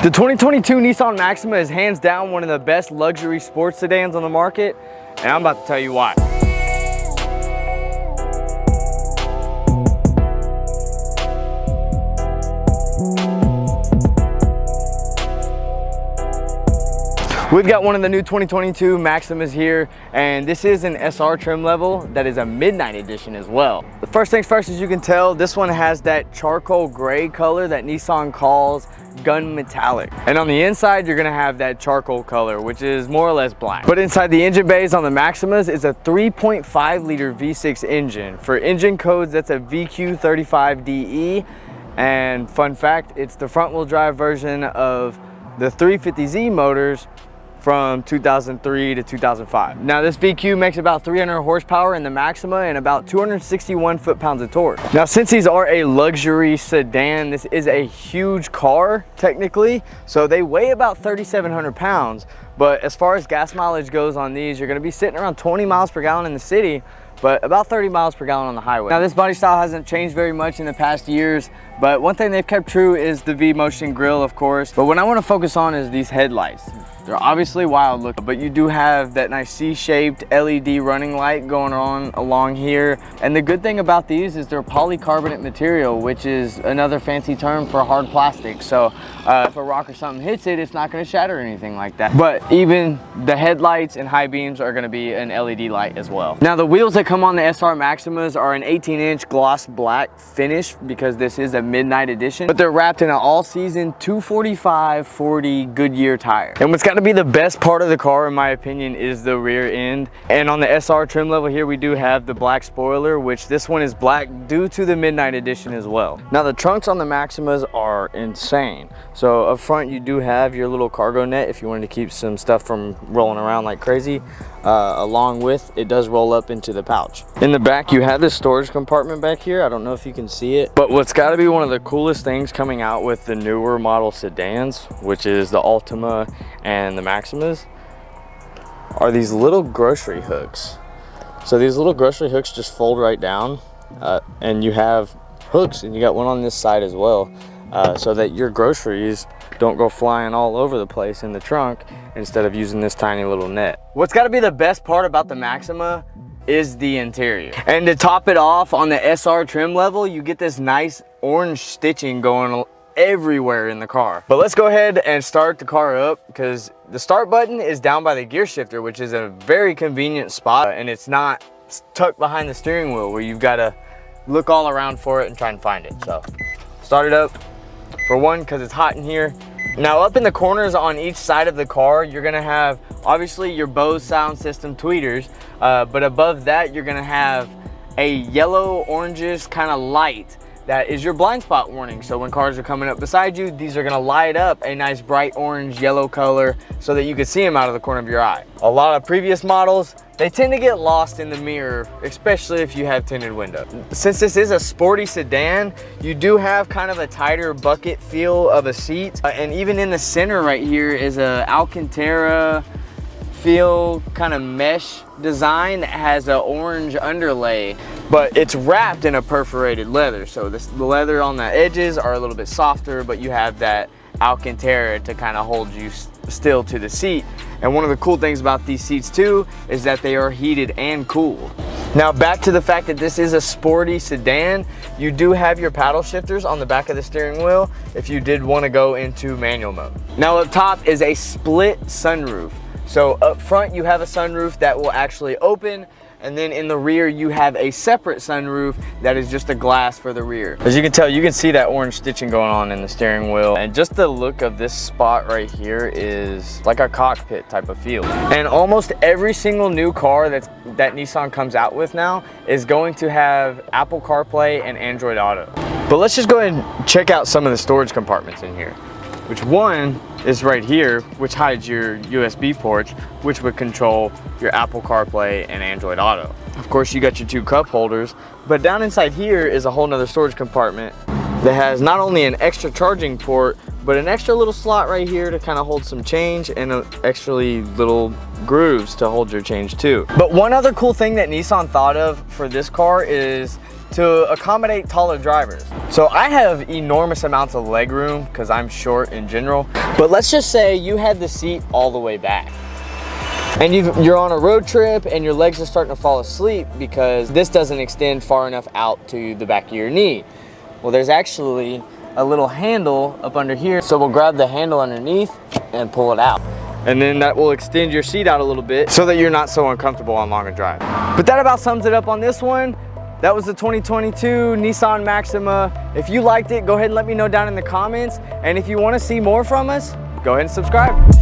The 2022 Nissan Maxima is hands down one of the best luxury sports sedans on the market, and I'm about to tell you why. We've got one of the new 2022 Maximas here, and this is an SR trim level that is a midnight edition as well. The first things first, as you can tell, this one has that charcoal gray color that Nissan calls gun metallic. And on the inside, you're gonna have that charcoal color, which is more or less black. But inside the engine bays on the Maximas is a 3.5 liter V6 engine. For engine codes, that's a VQ35DE. And fun fact, it's the front wheel drive version of the 350Z motors from 2003 to 2005. Now this VQ makes about 300 horsepower in the Maxima and about 261 foot-pounds of torque. Now since these are a luxury sedan, this is a huge car technically, so they weigh about 3,700 pounds, but as far as gas mileage goes on these, you're gonna be sitting around 20 miles per gallon in the city, but about 30 miles per gallon on the highway. Now this body style hasn't changed very much in the past years, but one thing they've kept true is the V-motion grille, of course. But what I want to focus on is these headlights. They're obviously wild looking, but you do have that nice C-shaped LED running light going on along here. And the good thing about these is they're polycarbonate material, which is another fancy term for hard plastic. So if a rock or something hits it, it's not going to shatter or anything like that. But even the headlights and high beams are going to be an LED light as well. Now the wheels that come on the SR Maximas are an 18-inch gloss black finish because this is a midnight edition, but they're wrapped in an all-season 245/40 Goodyear tire. And what's got to be the best part of the car, in my opinion, is the rear end. And on the SR trim level here, we do have the black spoiler, which this one is black due to the midnight edition as well. Now the trunks on the Maximas are insane. So up front, you do have your little cargo net if you wanted to keep some stuff from rolling around like crazy. Along with, it does roll up into the pouch. In the back, you have this storage compartment back here. I don't know if you can see it, but what's got to be one of the coolest things coming out with the newer model sedans, which is the Altima and the Maximas, are these little grocery hooks. So these little grocery hooks just fold right down, and you have hooks, and you got one on this side as well, so that your groceries don't go flying all over the place in the trunk instead of using this tiny little net. What's got to be the best part about the Maxima is the interior. And to top it off, on the SR trim level, you get this nice orange stitching going everywhere in the car. But let's go ahead and start the car up, because the start button is down by the gear shifter, which is a very convenient spot, and it's not tucked behind the steering wheel where you've got to look all around for it and try and find it. So start it up, for one, because it's hot in here. Now up in the corners on each side of the car, you're gonna have obviously your Bose sound system tweeters, but above that you're gonna have a yellow orangish kind of light that is your blind spot warning. So when cars are coming up beside you, these are gonna light up a nice bright orange yellow color so that you can see them out of the corner of your eye. A lot of previous models, they tend to get lost in the mirror, especially if you have tinted windows. Since this is a sporty sedan, you do have kind of a tighter bucket feel of a seat. And even in the center right here is a Alcantara feel kind of mesh design that has an orange underlay, but it's wrapped in a perforated leather. So the leather on the edges are a little bit softer, but you have that Alcantara to kind of hold you still to the seat. And one of the cool things about these seats too is that they are heated and cooled. Now back to the fact that this is a sporty sedan, you do have your paddle shifters on the back of the steering wheel if you did want to go into manual mode. Now up top is a split sunroof. So up front you have a sunroof that will actually open, and then in the rear you have a separate sunroof that is just a glass for the rear. As you can tell, you can see that orange stitching going on in the steering wheel, and just the look of this spot right here is like a cockpit type of feel. And almost every single new car that Nissan comes out with now is going to have Apple CarPlay and Android Auto. But let's just go ahead and check out some of the storage compartments in here, which one is right here, which hides your USB ports, which would control your Apple CarPlay and Android Auto. Of course, you got your two cup holders, but down inside here is a whole nother storage compartment that has not only an extra charging port, but an extra little slot right here to kind of hold some change, and extra little grooves to hold your change too. But one other cool thing that Nissan thought of for this car is to accommodate taller drivers. So I have enormous amounts of leg room because I'm short in general, but let's just say you had the seat all the way back and you're on a road trip and your legs are starting to fall asleep because this doesn't extend far enough out to the back of your knee. Well, there's actually a little handle up under here, so we'll grab the handle underneath and pull it out, and then that will extend your seat out a little bit so that you're not so uncomfortable on longer drives. But that about sums it up on this one. That was the 2022 Nissan Maxima. If you liked it, go ahead and let me know down in the comments. And if you want to see more from us, go ahead and subscribe.